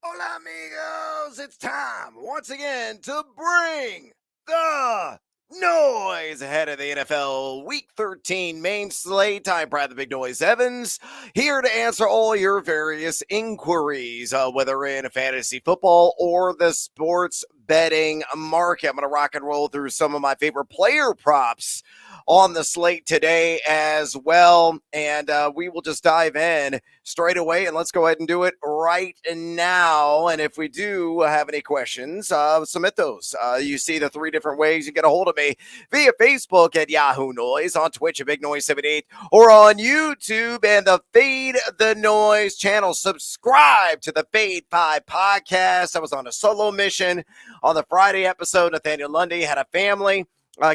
Hola, amigos! It's time once again to bring the noise ahead of the NFL Week 13 main slate. I'm Brad the Big Noise Evans, here to answer all your various inquiries, whether in fantasy football or the sports betting market. I'm going to rock and roll through some of my favorite player props on the slate today as well. And we will just dive in straight away and let's go ahead and do it right now. And if we do have any questions, submit those. You see the three different ways you get a hold of me: via Facebook at Yahoo Noise, on Twitch at Big Noise 78, or on YouTube and the Fade the Noise channel. Subscribe to the Fade 5 podcast. I was on a solo mission on the Friday episode. Nathaniel Lundy had a family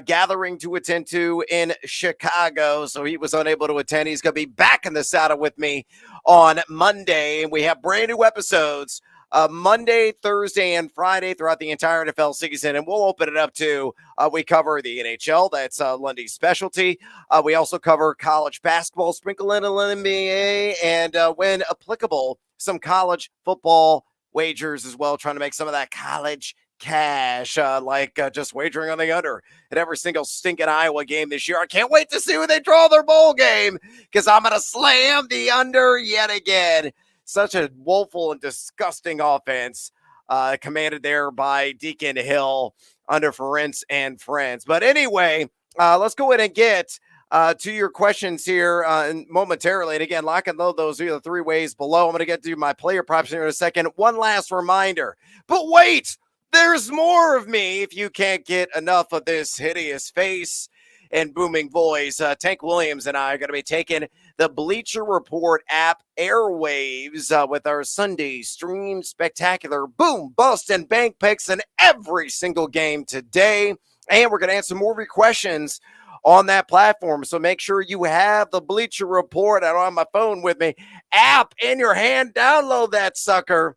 gathering to attend to in Chicago, so he was unable to attend. He's going to be back in the saddle with me on Monday, and we have brand new episodes Monday, Thursday, and Friday throughout the entire NFL season, and we'll open it up to we cover the NHL. That's Lundy's specialty. We also cover college basketball, sprinkle in a little NBA, and when applicable, some college football wagers as well, trying to make some of that college cash, like just wagering on the under at every single stinking Iowa game this year. I can't wait to see when they draw their bowl game, because I'm going to slam the under yet again. Such a woeful and disgusting offense, commanded there by Deacon Hill under Ferentz and friends. But anyway, let's go ahead and get to your questions here momentarily. And again, lock and load those are the three ways below. I'm going to get to my player props here in a second. One last reminder, but wait, there's more of me if you can't get enough of this hideous face and booming voice. Tank Williams and I are going to be taking the Bleacher Report app airwaves with our Sunday stream spectacular boom, bust, and bank picks in every single game today. And we're going to answer more of your questions on that platform. So make sure you have the Bleacher Report. I don't have my phone with me. App in your hand. Download that sucker,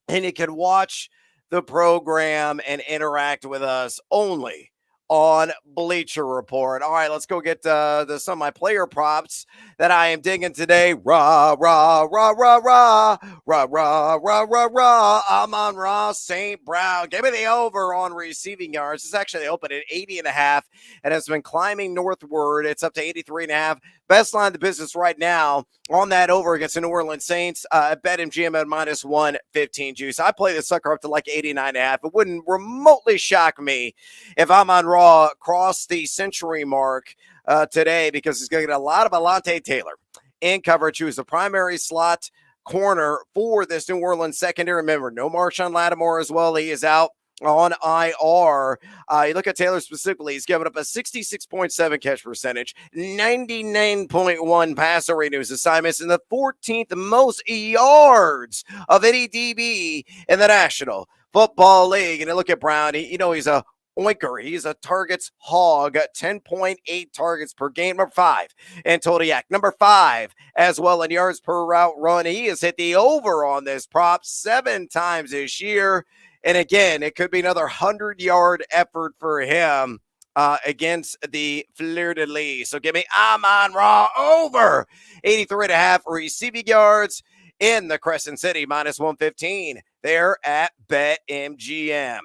and you can watch the program and interact with us only on Bleacher Report. All right, let's go get some of my player props that I am digging today. Rah, rah, rah, rah, rah, rah, rah, rah, rah, rah. I'm on Ross St. Brown. Give me the over on receiving yards. It's actually open at 80.5 and has been climbing northward. It's up to 83.5. Best line of the business right now on that over against the New Orleans Saints. BetMGM at minus 115 juice. I play the sucker up to like 89.5. It wouldn't remotely shock me if I'm on Raw cross the century mark today, because he's going to get a lot of Alante Taylor in coverage, who is the primary slot corner for this New Orleans secondary. Remember, no Marshawn Lattimore as well. He is out on IR. You look at Taylor specifically, he's given up a 66.7 catch percentage, 99.1 passer rate in his assignments, and the 14th most yards of any DB in the National Football League. And you look at Brown, he's a oinker. He's a targets hog, 10.8 targets per game. Number 5 in Todiak. Number 5 as well in yards per route run. He has hit the over on this prop 7 times this year. And again, it could be another 100-yard effort for him against the Fleur-de-Lis. So give me Amon Ra over 83.5 receiving yards in the Crescent City, minus 115 there at BetMGM.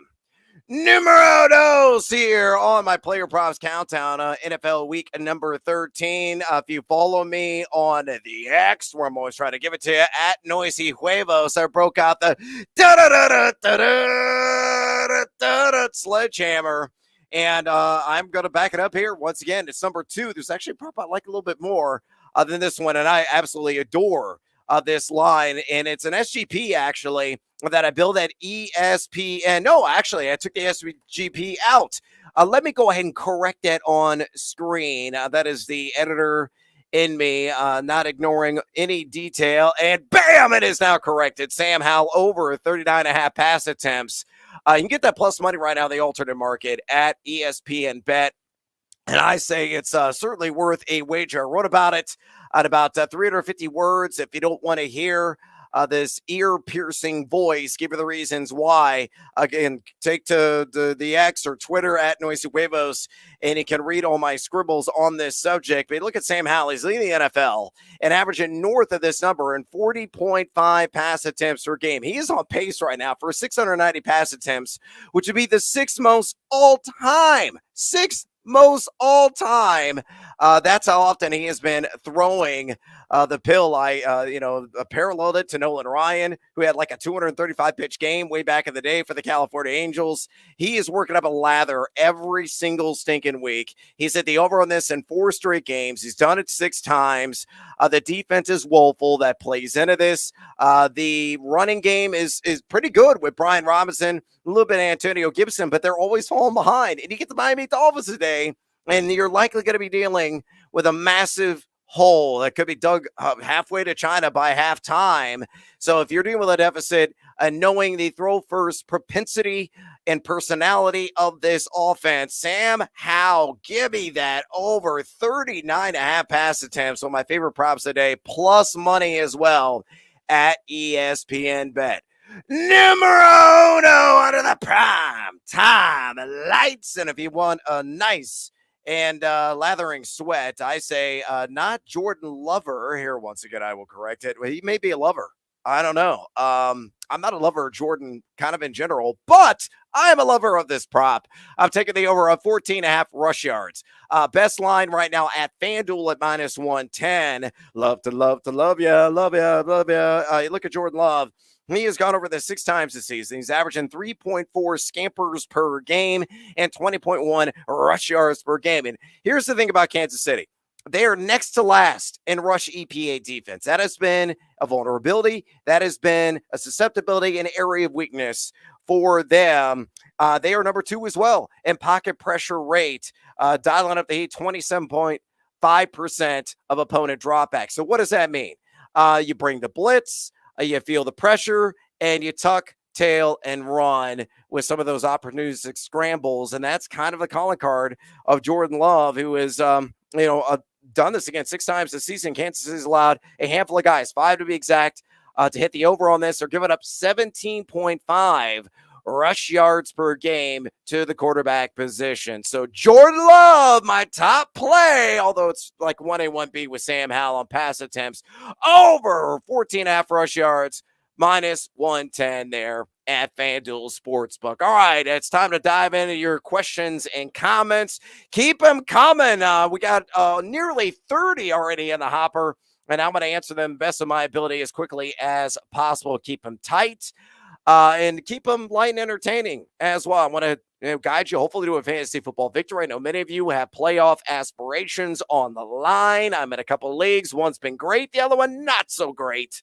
Numero dos here on my player props countdown, NFL week number 13. If you follow me on the X, where I'm always trying to give it to you, at Noisy Huevos, I broke out the sledgehammer, and I'm going to back it up here. Once again, it's number 2. There's actually a prop I like a little bit more than this one, and I absolutely adore this line, and it's an SGP actually that I built at ESPN. No, actually, I took the SGP out. Let me go ahead and correct that on screen. That is the editor in me, not ignoring any detail. And bam, it is now corrected. Sam Howell over 39.5 pass attempts. You can get that plus money right now in the alternate market at ESPN Bet. And I say it's certainly worth a wager. I wrote about it at about 350 words. If you don't want to hear this ear-piercing voice, give you the reasons why. Again, take to the X or Twitter at Noisy Huevos, and you can read all my scribbles on this subject. But look at Sam Howell. He's leading the NFL and averaging north of this number in 40.5 pass attempts per game. He is on pace right now for 690 pass attempts, which would be the sixth most all-time. Sixth most all-time. That's how often he has been throwing the pill. I paralleled it to Nolan Ryan, who had like a 235 pitch game way back in the day for the California Angels. He is working up a lather every single stinking week. He's hit the over on this in 4 straight games. He's done it 6 times. The defense is woeful. That plays into this. The running game is pretty good with Brian Robinson, a little bit of Antonio Gibson, but they're always falling behind. And you get the Miami Dolphins today, and you're likely going to be dealing with a massive hole that could be dug halfway to China by halftime. So if you're dealing with a deficit, knowing the throw first propensity and personality of this offense, Sam Howell, give me that over 39.5 pass attempts. One of my favorite props today, plus money as well at ESPN Bet. Numero uno under the prime time lights. And if you want a nice and lathering sweat, I say not Jordan Lover. Here, once again, I will correct it. Well, he may be a lover. I don't know. I'm not a lover of Jordan kind of in general, but I am a lover of this prop. I'm taking the over of 14.5 rush yards. Best line right now at FanDuel at minus 110. Love ya. Look at Jordan Love. He has gone over this 6 times this season. He's averaging 3.4 scampers per game and 20.1 rush yards per game. And here's the thing about Kansas City. They are next to last in rush EPA defense. That has been a vulnerability. That has been a susceptibility, an area of weakness for them. They are number 2 as well in pocket pressure rate, dialing up the heat 27.5% of opponent dropback. So what does that mean? You bring the blitz, you feel the pressure, and you tuck, tail, and run with some of those opportunistic scrambles. And that's kind of the calling card of Jordan Love, who is, done this again 6 times this season. Kansas City's allowed a handful of guys, 5 to be exact, to hit the over on this. They're giving up 17.5 rush yards per game to the quarterback position. So Jordan Love, my top play, although it's like 1A, 1B with Sam Howell on pass attempts, over 14.5 rush yards, minus 110 there at FanDuel Sportsbook. All right, it's time to dive into your questions and comments. Keep them coming. We got nearly 30 already in the hopper, and I'm going to answer them best of my ability as quickly as possible. Keep them tight. And keep them light and entertaining as well. I want to guide you, hopefully, to a fantasy football victory. I know many of you have playoff aspirations on the line. I'm in a couple of leagues. One's been great. The other one, not so great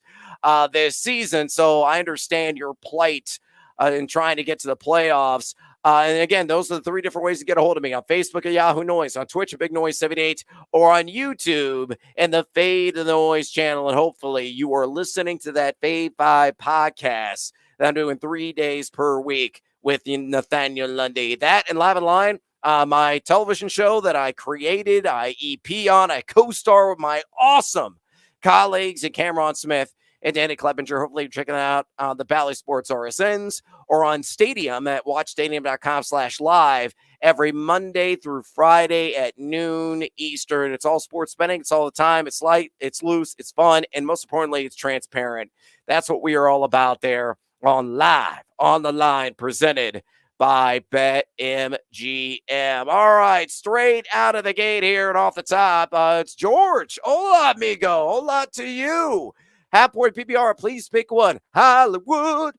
this season. So I understand your plight in trying to get to the playoffs. And again, those are the 3 different ways to get a hold of me: on Facebook at Yahoo Noise, on Twitch at Big Noise 78, or on YouTube and the Fade the Noise channel. And hopefully you are listening to that Fade 5 podcast that I'm doing 3 days per week with Nathaniel Lundy. That and Live and Line, my television show that I created, I EP on, I co-star with my awesome colleagues at Cameron Smith and Danny Klebinger. Hopefully you're checking out on the Bally Sports RSNs or on Stadium at watchstadium.com/live every Monday through Friday at noon Eastern. It's all sports betting. It's all the time. It's light, it's loose, it's fun, and most importantly, it's transparent. That's what we are all about there on Live on the Line, presented by BetMGM. All right, straight out of the gate here and off the top, it's George. Hola, amigo. Hola to you. Half-point PPR, please pick one. Hollywood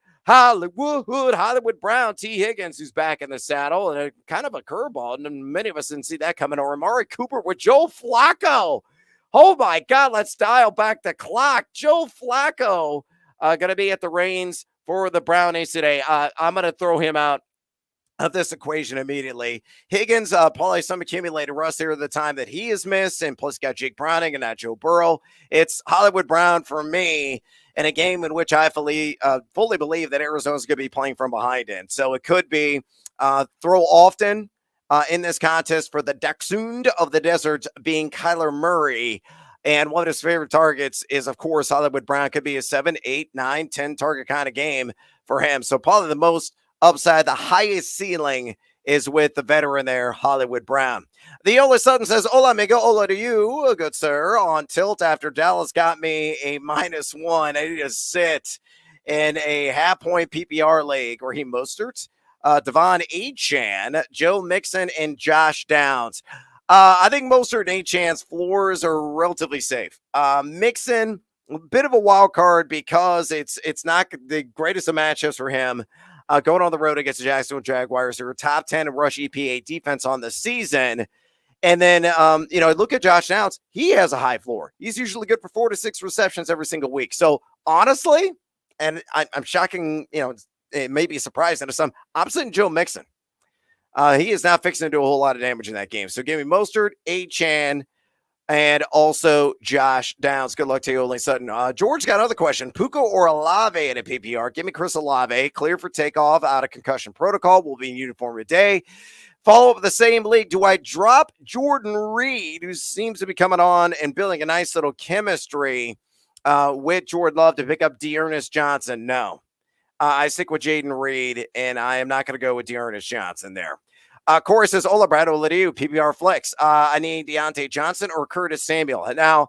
Brown, T. Higgins, who's back in the saddle, and a kind of a curveball, and many of us didn't see that coming. Or Amari Cooper with Joe Flacco. Oh, my God, let's dial back the clock. Joe Flacco going to be at the reins for the Brownies today. I'm going to throw him out of this equation immediately. Higgins, probably some accumulated rust here at the time that he has missed, and plus got Jake Browning and not Joe Burrow. It's Hollywood Brown for me in a game in which I fully believe that Arizona's going to be playing from behind in. So it could be throw often in this contest for the Dachshund of the Desert being Kyler Murray. And one of his favorite targets is, of course, Hollywood Brown. Could be a 7, 8, 9, 10 target kind of game for him. So probably the most upside, the highest ceiling is with the veteran there, Hollywood Brown. The Ola Sutton says, Hola, amigo. Hola to you, good sir. On tilt after Dallas got me a -1. I need to sit in a half-point PPR league. Raheem Mostert, Devon Achan, Joe Mixon, and Josh Downs. I think Mostert and Achan's floors are relatively safe. Mixon, a bit of a wild card because it's not the greatest of matchups for him. Going on the road against the Jacksonville Jaguars, who are top 10 in rush EPA defense on the season. And then, look at Josh Downs. He has a high floor. He's usually good for 4 to 6 receptions every single week. So honestly, and I'm shocking, it may be surprising to some, I'm sitting Joe Mixon. He is not fixing to do a whole lot of damage in that game. So give me Mostert, Achan, and also Josh Downs. Good luck to you, Ole Sutton. George got another question. Puka or Olave in a PPR? Give me Chris Olave. Clear for takeoff out of concussion protocol. Will be in uniform today. Follow up with the same league. Do I drop Jordan Reed, who seems to be coming on and building a nice little chemistry with Jordan Love, to pick up Dearness Johnson? No. I stick with Jaden Reed, and I am not going to go with Dearness Johnson there. Corey says, Ola Brad, Ola to you, PPR flex. I need Deontay Johnson or Curtis Samuel. Now,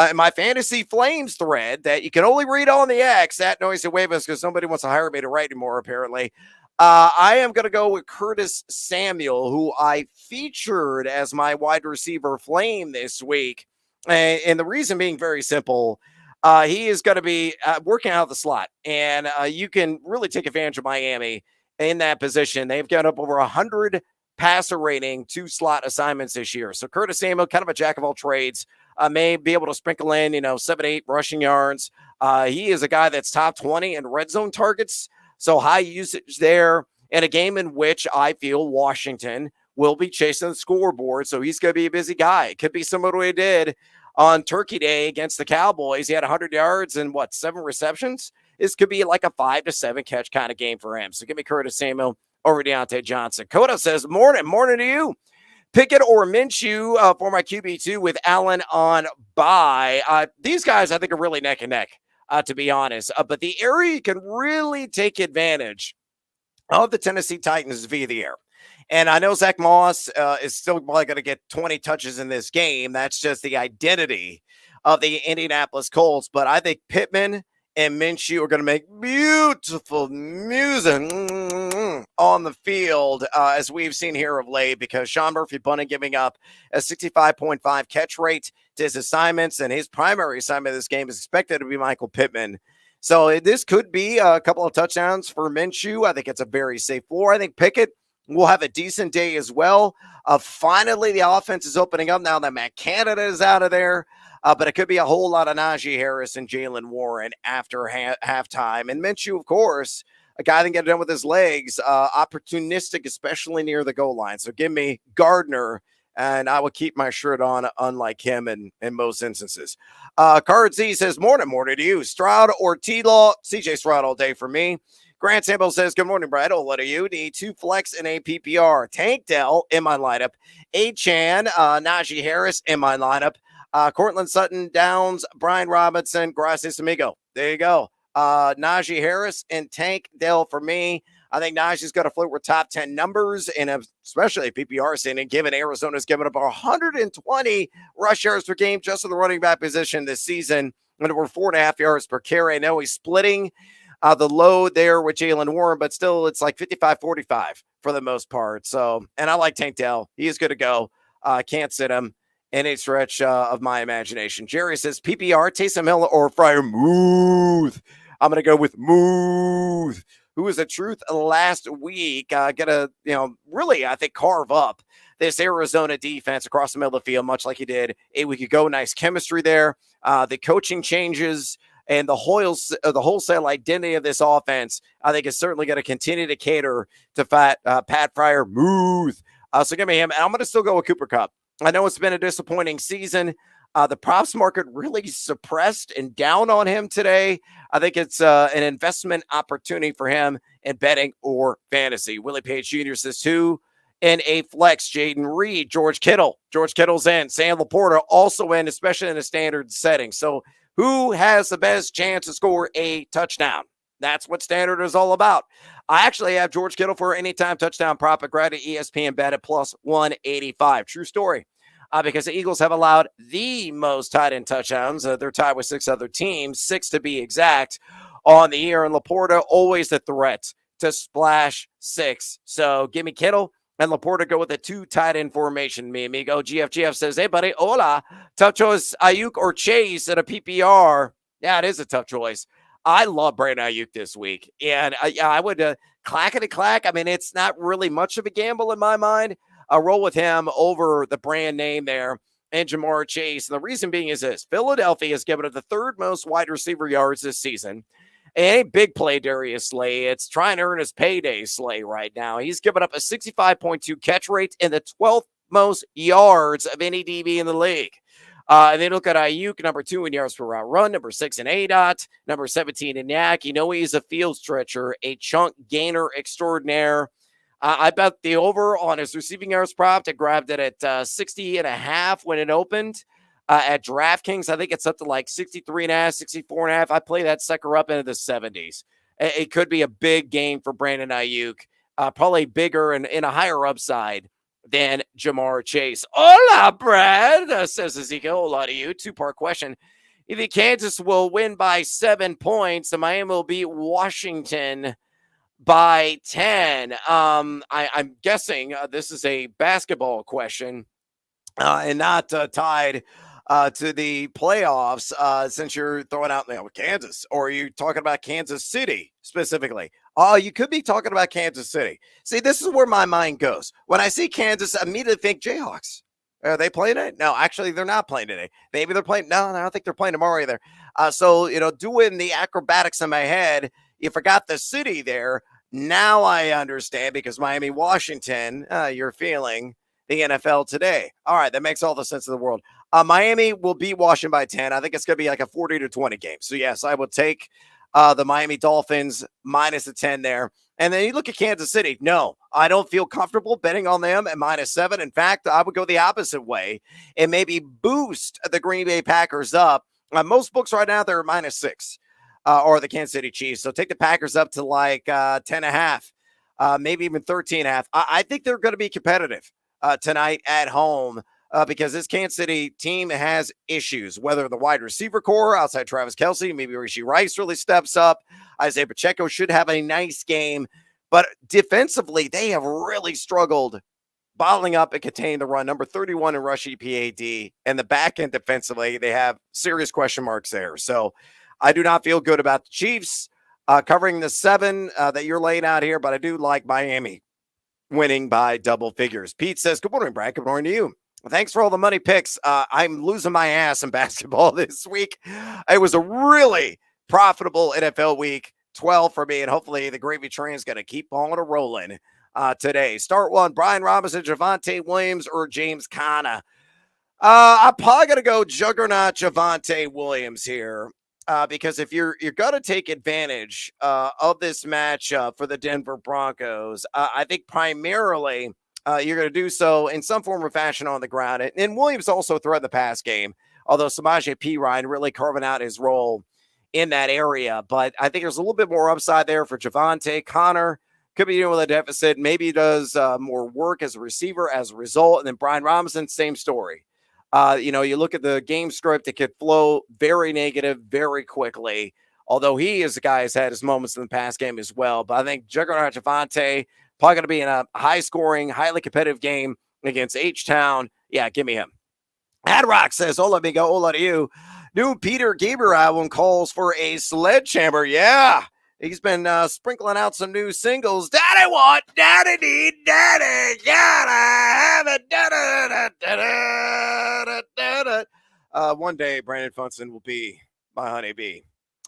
in my Fantasy Flames thread that you can only read on the X at Noisy Waves because nobody wants to hire me to write anymore, apparently. I am going to go with Curtis Samuel, who I featured as my wide receiver flame this week. And the reason being very simple. He is going to be working out of the slot, and you can really take advantage of Miami in that position. They've got up over 100 passer rating, 2 slot assignments this year. So Curtis Samuel, kind of a jack of all trades, may be able to sprinkle in, 7, 8 rushing yards. He is a guy that's top 20 in red zone targets. So high usage there in a game in which I feel Washington will be chasing the scoreboard. So he's going to be a busy guy. It could be similar to what he did on Turkey Day against the Cowboys. He had 100 yards and 7 receptions. This could be like a 5 to 7 catch kind of game for him. So give me Curtis Samuel over Deontay Johnson. Coda says, morning to you. Pickett or Minshew for my QB2 with Allen on bye. These guys, I think, are really neck and neck, to be honest. But the area you can really take advantage of the Tennessee Titans via the air. And I know Zach Moss is still probably going to get 20 touches in this game. That's just the identity of the Indianapolis Colts. But I think Pittman and Minshew are going to make beautiful music on the field, as we've seen here of late, because Sean Murphy-Bunting giving up a 65.5 catch rate to his assignments, and his primary assignment of this game is expected to be Michael Pittman. So this could be a couple of touchdowns for Minshew. I think it's a very safe floor. I think Pickett will have a decent day as well. Finally, the offense is opening up now that Matt Canada is out of there. But it could be a whole lot of Najee Harris and Jalen Warren after halftime. And Minshew, of course, a guy that can get it done with his legs, opportunistic, especially near the goal line. So give me Gardner, and I will keep my shirt on, unlike him in most instances. Card Z says, morning to you. Stroud or T-Law? CJ Stroud all day for me. Grant Sample says, good morning, Brad. I'll let you. Need 2 flex in a PPR. Tank Dell in my lineup. Achan, Najee Harris in my lineup. Cortland Sutton, Downs, Brian Robinson, Gracias Amigo. There you go. Najee Harris and Tank Dell for me. I think Najee's got to flirt with top 10 numbers, and especially PPR standing, given Arizona's given up 120 rush yards per game just in the running back position this season, and over 4.5 yards per carry. I know he's splitting the load there with Jalen Warren, but still it's like 55-45 for the most part. So, and I like Tank Dell. He is good to go. Can't sit him in a stretch of my imagination. Jerry says, PPR, Taysom Hill or Fryer Muth. I'm going to go with Muth, who was a truth last week. Gonna, really, I think, carve up this Arizona defense across the middle of the field, much like he did a week ago. Nice chemistry there. The coaching changes and the wholesale identity of this offense, I think, is certainly going to continue to cater to Pat Fryer Muth. So give me him. And I'm going to still go with Cooper Kupp. I know it's been a disappointing season. The props market really suppressed and down on him today. I think it's an investment opportunity for him in betting or fantasy. Willie Page Jr. says, who in a flex. Jaden Reed, George Kittle. George Kittle's in. Sam Laporta also in, especially in a standard setting. So who has the best chance to score a touchdown? That's what standard is all about. I actually have George Kittle for anytime touchdown prop at grad at ESPN bet at plus 185. True story. Because the Eagles have allowed the most tight end touchdowns. They're tied with 6 other teams, 6 to be exact, on the year. And Laporta, always the threat to splash 6. So give me Kittle and Laporta go with a 2 tight end formation. Mi amigo GFGF says, hey, buddy, hola. Tough choice, Ayuk or Chase at a PPR. Yeah, it is a tough choice. I love Brandon Ayuk this week. And I would clack. I mean, it's not really much of a gamble in my mind. I'll roll with him over the brand name there and Jamar Chase. And the reason being is this: Philadelphia has given it the 3rd most wide receiver yards this season. And a big play, Darius Slay. It's trying to earn his payday, Slay, right now. He's given up a 65.2 catch rate and the 12th most yards of any DB in the league. And then look at Ayuk, number 2 in yards per route run, number 6 in ADOT, number 17 in YAC. You know he's a field stretcher, a chunk gainer extraordinaire. I bet the over on his receiving yards prop. I grabbed it at 60 and a half when it opened. At DraftKings, I think it's up to like 63 and a half, 64 and a half. I play that sucker up into the 70s. It could be a big game for Brandon Ayuk, probably bigger and in a higher upside than Jamar Chase. Hola, Brad, says Ezekiel. Hola to you. 2-part question. You think Kansas will win by 7 points and Miami will beat Washington by 10? I'm guessing this is a basketball question and not tied to the playoffs, since you're throwing out Kansas, or are you talking about Kansas City specifically? Oh, you could be talking about Kansas City. See, this is where my mind goes. When I see Kansas, I immediately think Jayhawks. Are they playing it? No, actually, they're not playing today. Maybe they're playing. No, I don't think they're playing tomorrow either. So, doing the acrobatics in my head, you forgot the city there. Now I understand, because Miami, Washington, you're feeling the NFL today. All right, that makes all the sense in the world. Miami will beat Washington by 10. I think it's going to be like a 40-20 game. So, yes, I will take the Miami Dolphins minus the 10 there. And then you look at Kansas City. No, I don't feel comfortable betting on them at minus 7. In fact, I would go the opposite way and maybe boost the Green Bay Packers up. Most books right now, they're minus 6 or the Kansas City Chiefs. So take the Packers up to like 10.5, maybe even 13.5. I think they're going to be competitive tonight at home. Because this Kansas City team has issues, whether the wide receiver core outside Travis Kelce, maybe Rishi Rice really steps up. Isaiah Pacheco should have a nice game, but defensively, they have really struggled bottling up and containing the run. Number 31 in rush EPAD, and the back end defensively, they have serious question marks there. So I do not feel good about the Chiefs covering the 7 that you're laying out here, but I do like Miami winning by double figures. Pete says, good morning, Brad. Good morning to you. Thanks for all the money picks. I'm losing my ass in basketball this week. It was a really profitable NFL week, 12 for me, and hopefully the gravy train is going to keep on rolling today. Start 1, Brian Robinson, Javonte Williams, or James Conner. I'm probably going to go juggernaut Javonte Williams here because if you're going to take advantage of this matchup for the Denver Broncos, I think primarily – you're going to do so in some form or fashion on the ground. And Williams also threaded the pass game, although Samaje Perine really carving out his role in that area. But I think there's a little bit more upside there for Javonte. Conner could be dealing with a deficit. Maybe he does more work as a receiver as a result. And then Brian Robinson, same story. You look at the game script, it could flow very negative very quickly, although he is a guy who's had his moments in the pass game as well. But I think juggernaut Javonte, probably going to be in a high-scoring, highly competitive game against H-Town. Yeah, give me him. Adrock says, hola, amigo, hola to you. New Peter Gabriel album calls for a sledgehammer. Yeah, he's been sprinkling out some new singles. Daddy want, daddy need, daddy gotta have it. One day, Brandon Funson will be my honeybee.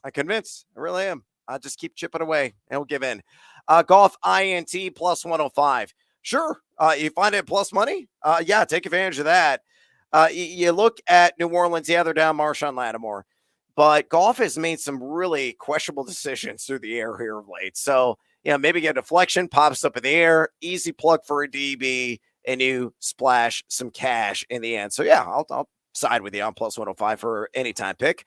I'm convinced. I really am. I'll just keep chipping away and we'll give in. Golf INT plus 105. Sure. You find it plus money? Yeah, take advantage of that. You look at New Orleans. Yeah, they're down Marshawn Lattimore. But Golf has made some really questionable decisions through the air here of late. So maybe get a deflection, pops up in the air, easy plug for a DB, and you splash some cash in the end. So, yeah, I'll side with you on plus 105 for anytime pick.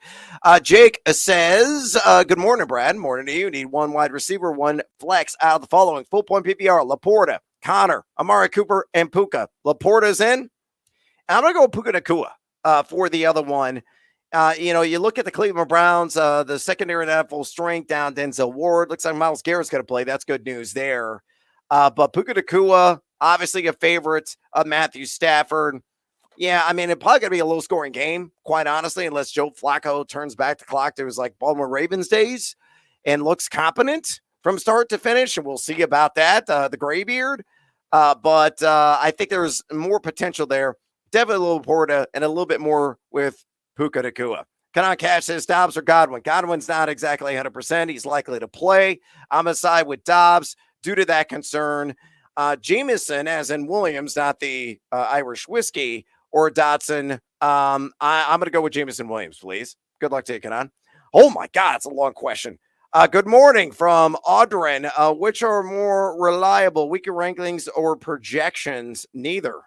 Jake says, good morning, Brad. Morning to you. Need one wide receiver, one flex out of the following. Full point PPR, Laporta, Connor, Amari Cooper, and Puka. Laporta's in. I'm going to go Puka Nacua for the other one. You look at the Cleveland Browns, the secondary at full strength down Denzel Ward. Looks like Myles Garrett's going to play. That's good news there. But Puka Nacua, obviously a favorite of Matthew Stafford. Yeah, I mean, it's probably going to be a low-scoring game, quite honestly, unless Joe Flacco turns back the clock to his Baltimore Ravens days and looks competent from start to finish, and we'll see about that, the graybeard. But I think there's more potential there. Definitely a little Laporta and a little bit more with Puka Nacua. Cannot catch this, Dobbs or Godwin. Godwin's not exactly 100%. He's likely to play. I'm going to side with Dobbs due to that concern. Jameson, as in Williams, not the Irish whiskey, or Dotson. I'm going to go with Jameson Williams, please. Good luck taking on. Oh, my God, it's a long question. Good morning from Audrin. Which are more reliable, weaker rankings or projections? Neither.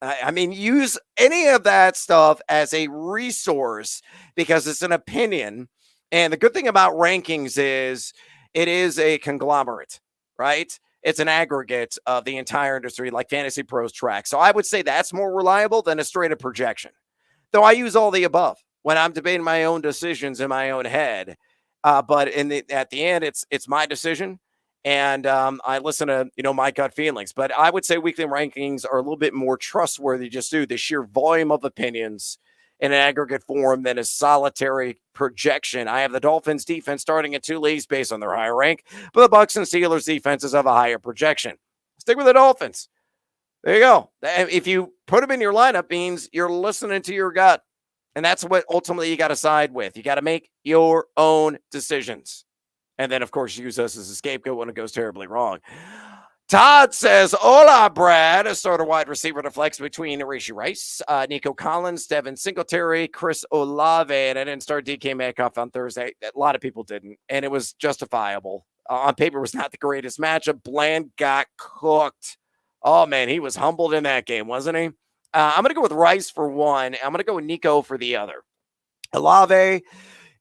I mean, use any of that stuff as a resource because it's an opinion. And the good thing about rankings is it is a conglomerate, right? It's an aggregate of the entire industry, like Fantasy Pros track. So I would say that's more reliable than a straight up projection. Though I use all the above when I'm debating my own decisions in my own head. But at the end, it's my decision. And I listen to, my gut feelings. But I would say weekly rankings are a little bit more trustworthy just due to the sheer volume of opinions in an aggregate form than a solitary projection. I have the Dolphins defense starting at 2 leagues based on their higher rank, but the Bucs and Steelers defenses have a higher projection. Stick with the Dolphins. There you go. If you put them in your lineup, means you're listening to your gut. And that's what ultimately you got to side with. You got to make your own decisions. And then, of course, use us as a scapegoat when it goes terribly wrong. Todd says, hola, Brad. A starter wide receiver to flex between Rishi Rice, Nico Collins, Devin Singletary, Chris Olave. And I didn't start DK Metcalf on Thursday. A lot of people didn't. And it was justifiable. On paper, it was not the greatest matchup. Bland got cooked. Oh, man, he was humbled in that game, wasn't he? I'm going to go with Rice for one. I'm going to go with Nico for the other. Olave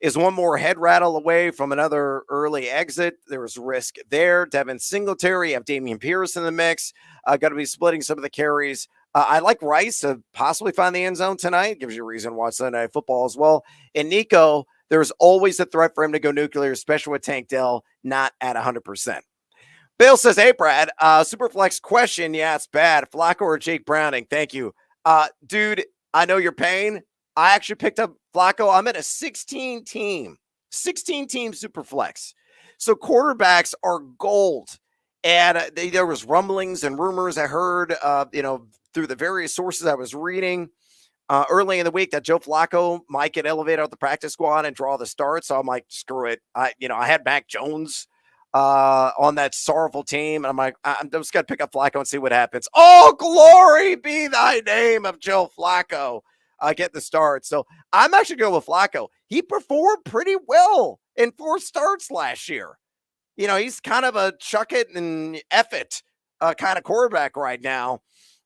is one more head rattle away from another early exit. There was risk there. Devin Singletary, you have Damian Pierce in the mix. Got to be splitting some of the carries. I like Rice to possibly find the end zone tonight. Gives you a reason to watch Sunday Night Football as well. And Nico, there's always a threat for him to go nuclear, especially with Tank Dell not at 100%. Bill says, hey, Brad, Superflex question. Yeah, it's bad. Flacco or Jake Browning? Thank you. Dude, I know your pain. I actually picked up Flacco. I'm at a 16-team Superflex. So quarterbacks are gold. And there was rumblings and rumors I heard, through the various sources I was reading early in the week that Joe Flacco might get elevated out the practice squad and draw the start. So I'm like, screw it. I had Mac Jones on that sorrowful team. And I'm like, I'm just going to pick up Flacco and see what happens. Oh, glory be thy name of Joe Flacco. Get the start. So I'm actually going with Flacco. He performed pretty well in 4 starts last year. He's kind of a chuck it and F it kind of quarterback right now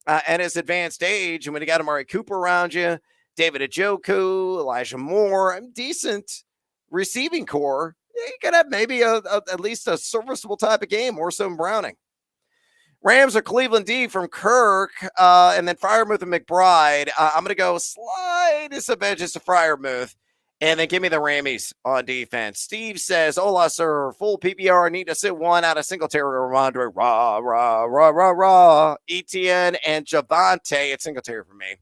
at his advanced age. And when you got Amari Cooper around you, David Njoku, Elijah Moore, decent receiving core, you could have maybe at least a serviceable type of game, more so than Browning. Rams or Cleveland D from Kirk, and then Freiermuth and McBride. I'm going to go slightest of edges to Freiermuth, and then give me the Rammies on defense. Steve says, hola, sir. Full PPR. Need to sit one out of Singletary or Ramondre. Etienne and Javante at Singletary for me.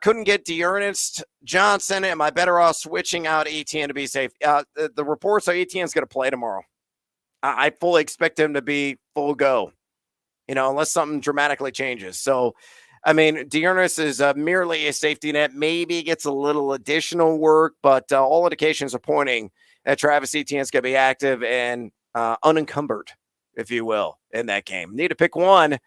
Couldn't get Dearness Johnson. Am I better off switching out Etienne to be safe? The reports are Etienne's going to play tomorrow. I fully expect him to be full go. Unless something dramatically changes. So, Dearness is merely a safety net. Maybe gets a little additional work, but all indications are pointing that Travis Etienne's going to be active and unencumbered if you will, in that game. Need to pick one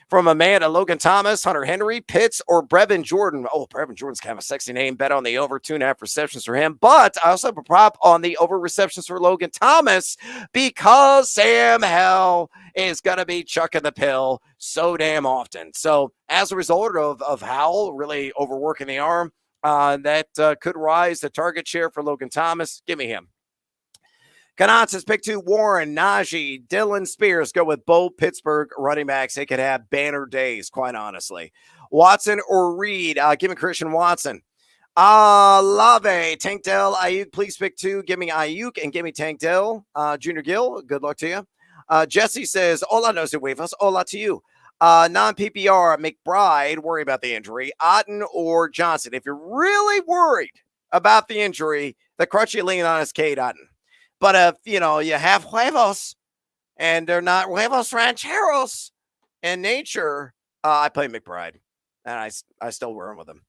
from Amanda, Logan Thomas, Hunter Henry, Pitts, or Brevin Jordan. Oh, Brevin Jordan's kind of a sexy name. Bet on the over 2.5 receptions for him. But I also have a prop on the over receptions for Logan Thomas because Sam Hell is going to be chucking the pill so damn often. So as a result of Howell really overworking the arm, that could rise the target share for Logan Thomas. Give me him. Cannon says pick 2, Warren, Najee, Dylan Spears. Go with both Pittsburgh running backs. They could have banner days, quite honestly. Watson or Reed? Give me Christian Watson. Lave, Tank Dell, Ayuk. Please pick 2. Give me Ayuk and give me Tank Dell. Junior Gill, good luck to you. Jesse says, hola, no se huevos. Hola to you. Non-PPR, McBride, worry about the injury. Otten or Johnson. If you're really worried about the injury, the crutch you lean on is Cade Otten. But if, you have huevos and they're not huevos rancheros in nature, I play McBride. And I still wear them with him.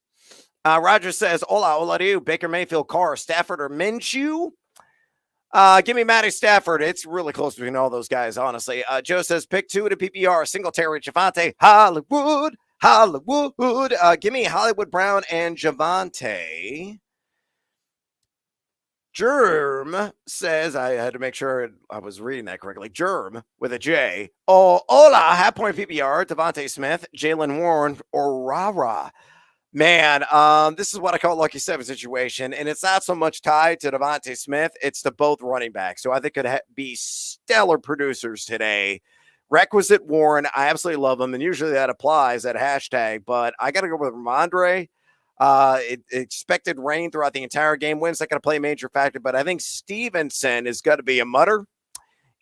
Roger says, hola to you. Baker Mayfield, Carr, Stafford, or Minshew? Give me Matty Stafford. It's really close between all those guys, honestly. Joe says, pick 2 to PPR. Singletary, Javante, Hollywood. Give me Hollywood Brown and Javante. Germ says, I had to make sure I was reading that correctly. Germ with a J. Oh, hola, half point PPR, Devontae Smith, Jalen Warren, or Rara. Man, this is what I call a lucky 7 situation, and it's not so much tied to Devontae Smith. It's to both running backs, so I think could be stellar producers today. Requisite Warren, I absolutely love him, and usually that applies, that hashtag, but I got to go with Ramondre. Expected rain throughout the entire game. Wins not going to play a major factor, but I think Stevenson is going to be a mutter.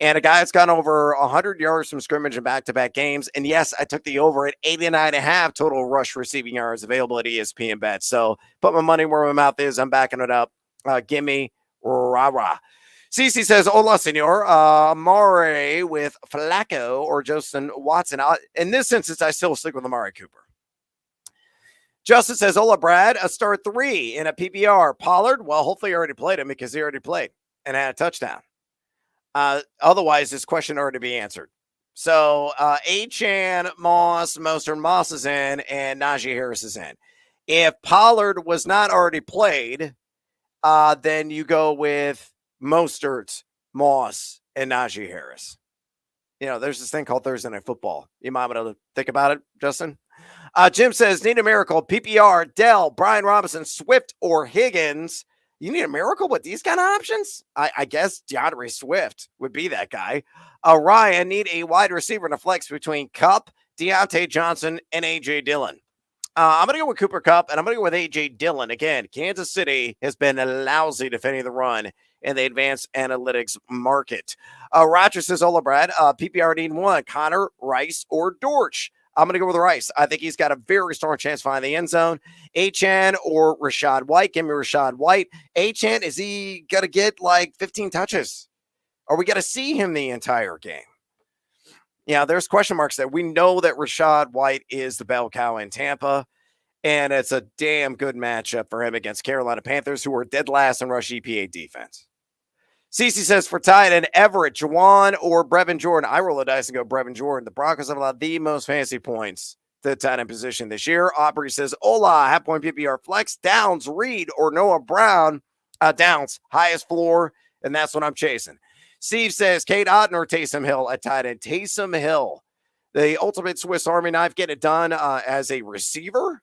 And a guy that's gone over 100 yards from scrimmage in back-to-back games. And yes, I took the over at 89.5 total rush receiving yards available at ESPN Bet. So put my money where my mouth is. I'm backing it up. Gimme rah-rah. Cece says, hola, senor. Amari with Flacco or Justin Watson. In this instance, I still stick with Amari Cooper. Justin says, hola, Brad. A start 3 in a PPR. Pollard, well, hopefully you already played him because he already played and had a touchdown. Otherwise, this question already be answered. So, Achane, Moss, Moss is in, and Najee Harris is in. If Pollard was not already played, then you go with Mostert, Moss, and Najee Harris. There's this thing called Thursday Night Football. You might want to think about it, Justin. Jim says, need a miracle. PPR, Dell, Brian Robinson, Swift, or Higgins. You need a miracle with these kind of options? I guess DeAndre Swift would be that guy. Ryan, need a wide receiver and a flex between Kupp, Deontay Johnson, and A.J. Dillon. I'm going to go with Cooper Kupp, and I'm going to go with A.J. Dillon. Again, Kansas City has been lousy defending the run in the advanced analytics market. Roger says, hola, Brad. PPR need 1, Connor, Rice, or Dortch. I'm going to go with Rice. I think he's got a very strong chance to find the end zone. Achane or Rachaad White. Give me Rachaad White. Achane, is he going to get like 15 touches? Are we going to see him the entire game? Yeah, there's question marks there. We know that Rachaad White is the bell cow in Tampa, and it's a damn good matchup for him against Carolina Panthers, who are dead last in rush EPA defense. Cece says for tight end, Everett, Juwan, or Brevin Jordan. I roll the dice and go Brevin Jordan. The Broncos have allowed the most fantasy points to the tight end position this year. Aubrey says, hola, half point PPR flex, Downs, Reed, or Noah Brown. Downs, highest floor, and that's what I'm chasing. Steve says, Cade Otten or Taysom Hill at tight end. Taysom Hill, the ultimate Swiss Army knife, get it done as a receiver,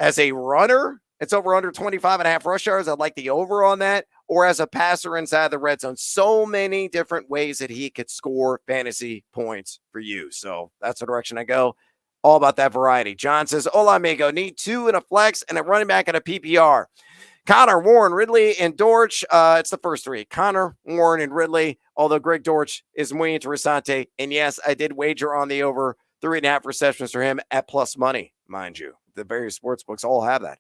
as a runner. It's over under 25.5 rush yards. I'd like the over on that. Or as a passer inside the red zone. So many different ways that he could score fantasy points for you. So that's the direction I go. All about that variety. John says, hola, amigo. Need 2 in a flex and a running back in a PPR. Connor, Warren, Ridley, and Dortch. It's the first 3. Connor, Warren, and Ridley. Although Greg Dortch is muy interesante. And yes, I did wager on the over 3.5 receptions for him at plus money, mind you. The various sports books all have that.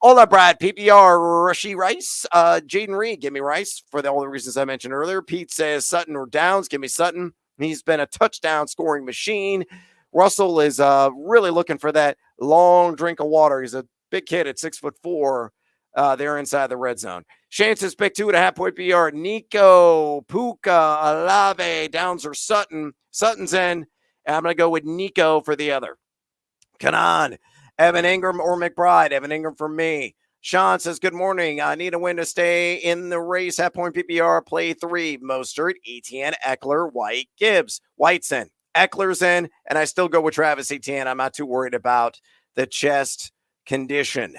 Hola, Brad. PPR, Rashee Rice. Jaden Reed, give me Rice for all the reasons I mentioned earlier. Pete says Sutton or Downs. Give me Sutton. He's been a touchdown scoring machine. Russell is really looking for that long drink of water. He's a big kid at 6'4", there inside the red zone. Shane says pick 2.5 point PR. Nico, Puka, Alave, Downs, or Sutton. Sutton's in. And I'm going to go with Nico for the other. Kanan, Evan Ingram or McBride. Evan Ingram for me. Sean says, good morning. I need a win to stay in the race. Half point PPR, play 3. Mostert, Etienne, Eckler, White, Gibbs. White's in. Eckler's in. And I still go with Travis Etienne. I'm not too worried about the chest condition.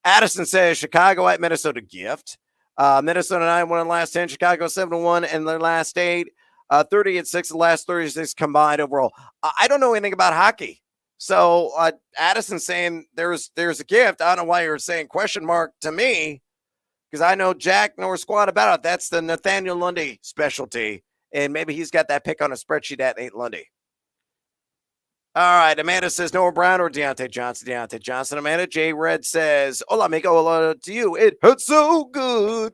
Addison says, Chicago at Minnesota gift. Minnesota 9-1 in the last 10. Chicago 7-1 in their last 8. 30-6 the last 36 combined overall. I don't know anything about hockey. So Addison saying there's a gift. I don't know why you're saying question mark to me, because I know jack nor squat about it. That's the Nathaniel Lundy specialty, and maybe he's got that pick on a spreadsheet at Nate Lundy. All right, Amanda says Noah Brown or Deontay Johnson. Deontay Johnson. Amanda. J Red says, hola, amigo, hola to you. It hurts so good.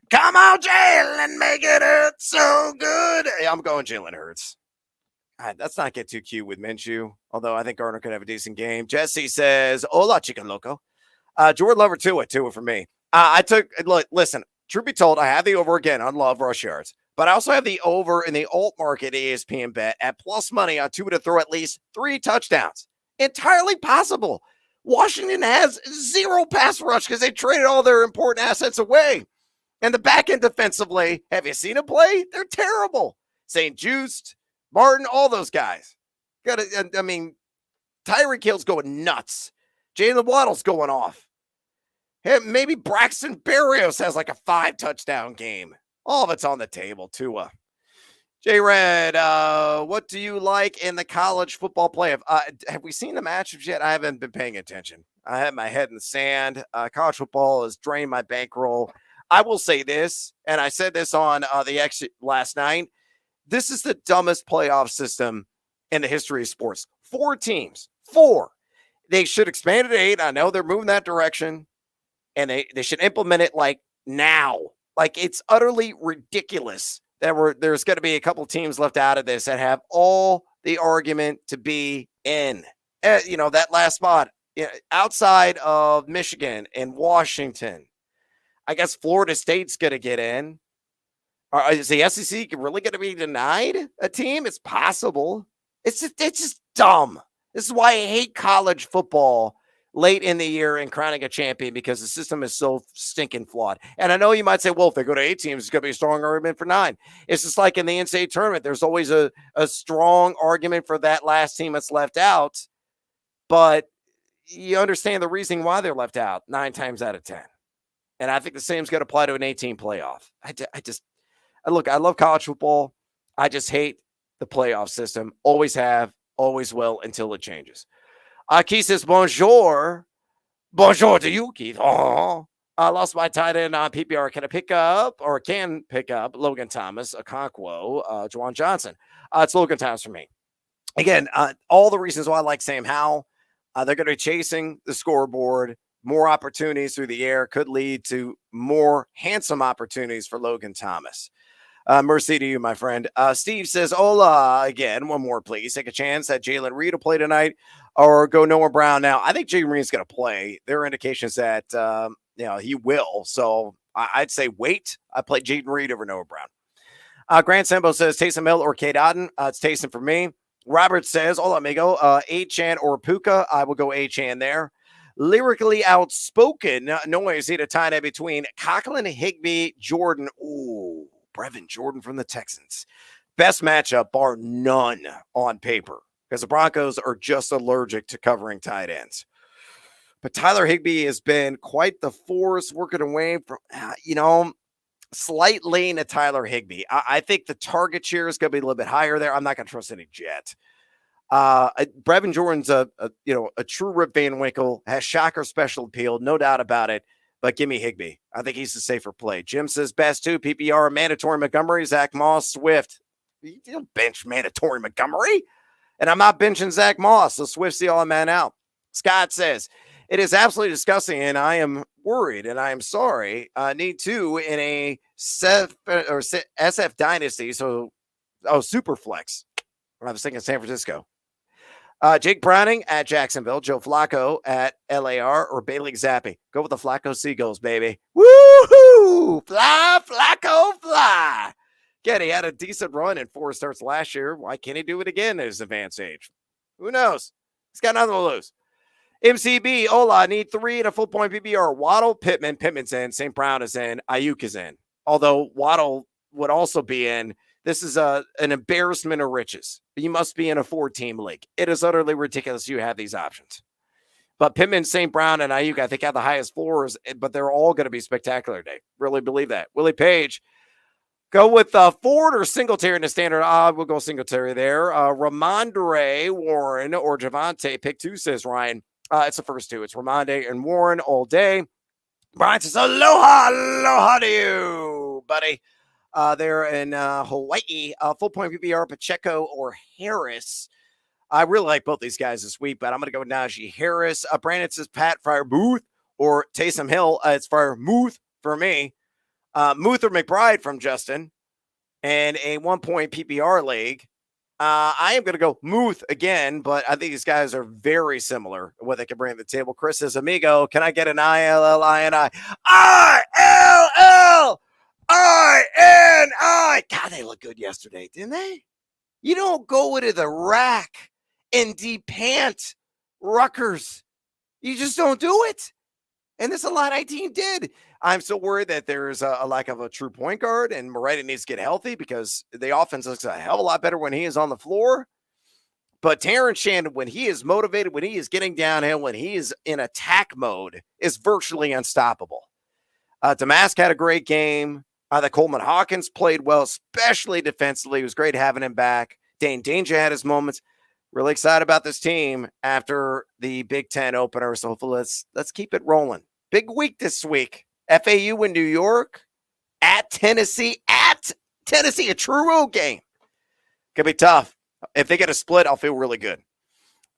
Come on, Jalen, make it hurt so good. Hey, I'm going Jalen Hurts. Let's not get too cute with Minshew, although I think Garner could have a decent game. Jesse says, hola, chicken loco. Jordan Lover, Tua for me. Listen, truth be told, I have the over again on Love rush yards, but I also have the over in the alt market ESPN bet at plus money on Tua to throw at least 3 touchdowns. Entirely possible. Washington has 0 pass rush because they traded all their important assets away. And the back end defensively, have you seen them play? They're terrible. St. Just, Martin, all those guys. Tyreek Hill's going nuts. Jalen Waddle's going off. Hey, maybe Braxton Berrios has like a 5-touchdown game. All of it's on the table, Tua. J-Red, what do you like in the college football playoff? Have we seen the matchups yet? I haven't been paying attention. I have my head in the sand. College football has drained my bankroll. I will say this, and I said this on the exit last night. This is the dumbest playoff system in the history of sports. 4 teams. 4. They should expand it to 8. I know they're moving that direction, and they should implement it like now. Like, it's utterly ridiculous that there's going to be a couple teams left out of this that have all the argument to be in. That last spot, outside of Michigan and Washington. I guess Florida State's going to get in. Is the SEC really going to be denied a team? It's possible. It's just dumb. This is why I hate college football late in the year and crowning a champion, because the system is so stinking flawed. And I know you might say, well, if they go to 8 teams, it's going to be a strong argument for 9. It's just like in the NCAA tournament. There's always a strong argument for that last team that's left out. But you understand the reasoning why they're left out 9 times out of 10. And I think the same is going to apply to an 18 playoff. I love college football. I just hate the playoff system. Always have, always will, until it changes. Keith says, bonjour. Bonjour to you, Keith. Oh, I lost my tight end on PPR. Can pick up Logan Thomas, Okonkwo, Juwan Johnson? It's Logan Thomas for me. Again, all the reasons why I like Sam Howell. They're going to be chasing the scoreboard. More opportunities through the air could lead to more handsome opportunities for Logan Thomas. Mercy to you, my friend. Steve says, hola again. One more, please. Take a chance that Jalen Reed will play tonight or go Noah Brown. Now, I think Jalen Reed's going to play. There are indications that he will. So I'd say wait. I play Jalen Reed over Noah Brown. Grant Sembo says Taysom Hill or Kate Otten. It's Taysom for me. Robert says, hola, amigo. A-Chan or Puka. I will go A-Chan there. Lyrically outspoken noise hit a tie in between Conklin, Higbee, Jordan. Ooh, Brevin Jordan from the Texans. Best matchup, bar none on paper, because the Broncos are just allergic to covering tight ends. But Tyler Higbee has been quite the force working away from, slight lane to Tyler Higbee. I think the target share is going to be a little bit higher there. I'm not going to trust any Jet. Brevin Jordan's a true Rip Van Winkle, has shocker special appeal, no doubt about it. But give me Higbee. I think he's the safer play. Jim says best 2 PPR, mandatory Montgomery, Zach Moss, Swift. You don't bench mandatory Montgomery. And I'm not benching Zach Moss, so Swift's the all man out. Scott says it is absolutely disgusting, and I am worried, and I am sorry. Need 2 in a SF dynasty. So, super flex. I was thinking San Francisco. Jake Browning at Jacksonville, Joe Flacco at LAR, or Bailey Zappi. Go with the Flacco Seagulls, baby. Woo-hoo! Fly, Flacco, fly. Again, he had a decent run in 4 starts last year. Why can't he do it again at his advanced age? Who knows? He's got nothing to lose. MCB, Ola, need 3 and a full point PPR. Waddle, Pittman. Pittman's in. St. Brown is in. Ayuk is in. Although Waddle would also be in. This is an embarrassment of riches. You must be in a 4-team league. It is utterly ridiculous you have these options. But Pittman, St. Brown, and Ayuk, I think, have the highest floors, but they're all going to be spectacular today. Really believe that. Willie Page, go with Ford or Singletary in the standard. We'll go Singletary there. Ramondre, Warren, or Javante. Pick 2, says Ryan. It's the first 2. It's Ramondre and Warren all day. Brian says, aloha to you, buddy. There in Hawaii, full point PPR, Pacheco or Harris. I really like both these guys this week, but I'm going to go with Najee Harris. Brandon says Pat Fryer-Booth or Taysom Hill. It's Fryer-Muth for me. Muth or McBride from Justin. And a 1-point PPR league. I am going to go Muth again, but I think these guys are very similar what they can bring to the table. Chris says, amigo, can I get an ILLINI? ILLINI. God, they look good yesterday, didn't they? You don't go into the rack and depant Rutgers. You just don't do it. And this Illini team did. I'm still worried that there's a lack of a true point guard, and Moretti needs to get healthy because the offense looks a hell of a lot better when he is on the floor. But Terrence Shannon, when he is motivated, when he is getting downhill, when he is in attack mode, is virtually unstoppable. Damask had a great game. The Coleman Hawkins played well, especially defensively. It was great having him back. Dane Danger had his moments. Really excited about this team after the Big Ten opener. So hopefully let's keep it rolling. Big week this week. FAU in New York, at Tennessee, a true road game. Could be tough. If they get a split, I'll feel really good.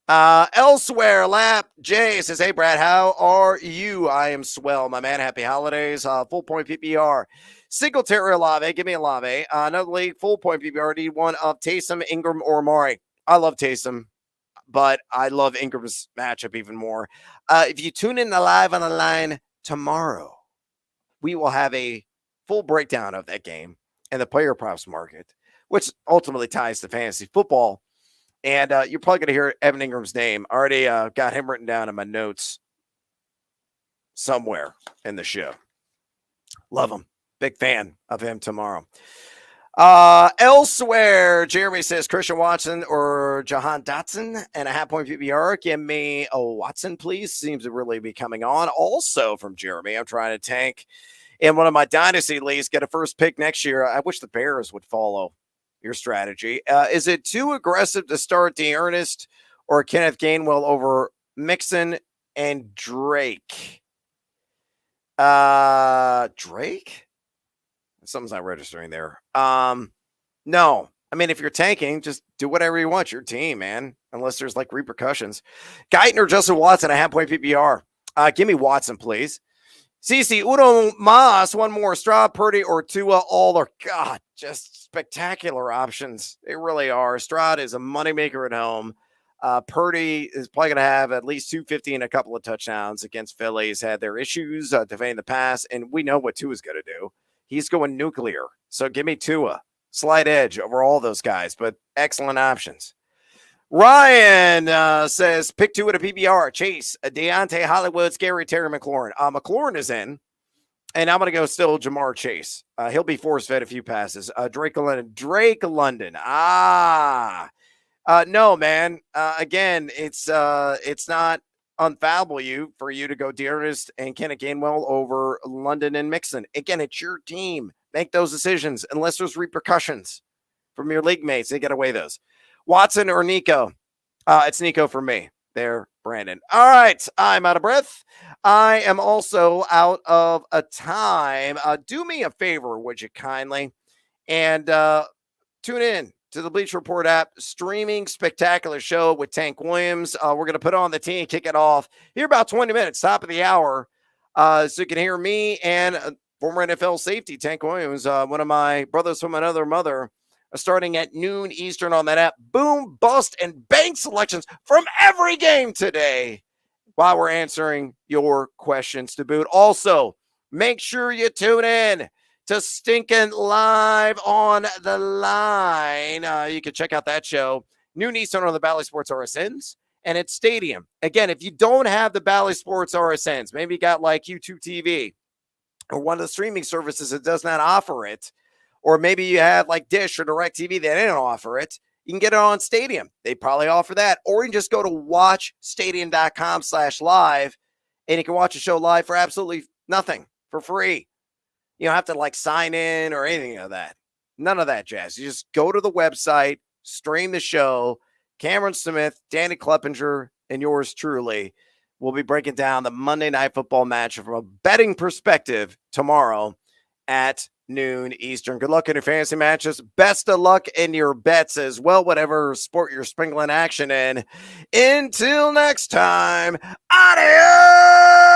Elsewhere, Lap J says, hey, Brad, how are you? I am swell, my man. Happy holidays. Full point PPR. Singletary Olave. Give me Olave. Another league, full point PPR. Need one of Taysom, Ingram, or Amari. I love Taysom, but I love Ingram's matchup even more. If you tune in live on the line tomorrow, we will have a full breakdown of that game and the player props market, which ultimately ties to fantasy football. And you're probably going to hear Evan Ingram's name. I already got him written down in my notes somewhere in the show. Love him. Big fan of him tomorrow. Elsewhere, Jeremy says Christian Watson or Jahan Dotson and a half-point PPR. Give me a Watson, please. Seems to really be coming on. Also from Jeremy, I'm trying to tank in one of my dynasty leagues, get a first pick next year. I wish the Bears would follow your strategy. Is it too aggressive to start D'Ernest or Kenneth Gainwell over Mixon and Drake? Drake? Something's not registering there. No. I mean, if you're tanking, just do whatever you want. Your team, man. Unless there's like repercussions. Guyton or Justin Watson, a half-point PPR. Give me Watson, please. CC, Uno Mas, one more. Stroud, Purdy, or Tua, all are, God, just spectacular options. They really are. Stroud is a moneymaker at home. Purdy is probably going to have at least 250 and a couple of touchdowns against Philly. He's had their issues defending the pass, and we know what Tua's going to do. He's going nuclear. So give me Tua. Slight edge over all those guys, but excellent options. Ryan says, pick 2 at a PBR. Chase, Deontay Hollywood, Scary Terry McLaurin. McLaurin is in, and I'm going to go still Jamar Chase. He'll be force-fed a few passes. Drake London. No, man. Again, it's not unfathomable for you to go D'Ernest and Kenneth Gainwell over London and Mixon. Again, it's your team. Make those decisions unless there's repercussions from your league mates. They get away those. Watson or Nico? It's Nico for me. There, Brandon. All right, I'm out of breath. I am also out of a time. Do me a favor, would you kindly? And tune in to the Bleacher Report app, streaming spectacular show with Tank Williams. We're going to put on the team, kick it off here about 20 minutes, top of the hour. So you can hear me and former NFL safety Tank Williams, one of my brothers from another mother, starting at noon Eastern on that app. Boom, bust, and bank selections from every game today while we're answering your questions to boot. Also, make sure you tune in to Stinkin' Live on the Line. You can check out that show, noon Eastern on the Bally Sports RSNs, and it's Stadium. Again, if you don't have the Bally Sports RSNs, maybe you got like YouTube TV or one of the streaming services that does not offer it, or maybe you have like Dish or DirecTV that didn't offer it, you can get it on Stadium. They probably offer that. Or you can just go to watchstadium.com/live and you can watch a show live for absolutely nothing, for free. You don't have to like sign in or anything of that. None of that jazz. You just go to the website, stream the show. Cameron Smith, Danny Kleppinger, and yours truly will be breaking down the Monday Night Football match from a betting perspective tomorrow at noon Eastern. Good luck in your fantasy matches. Best of luck in your bets as well, whatever sport you're sprinkling action in. Until next time, adios!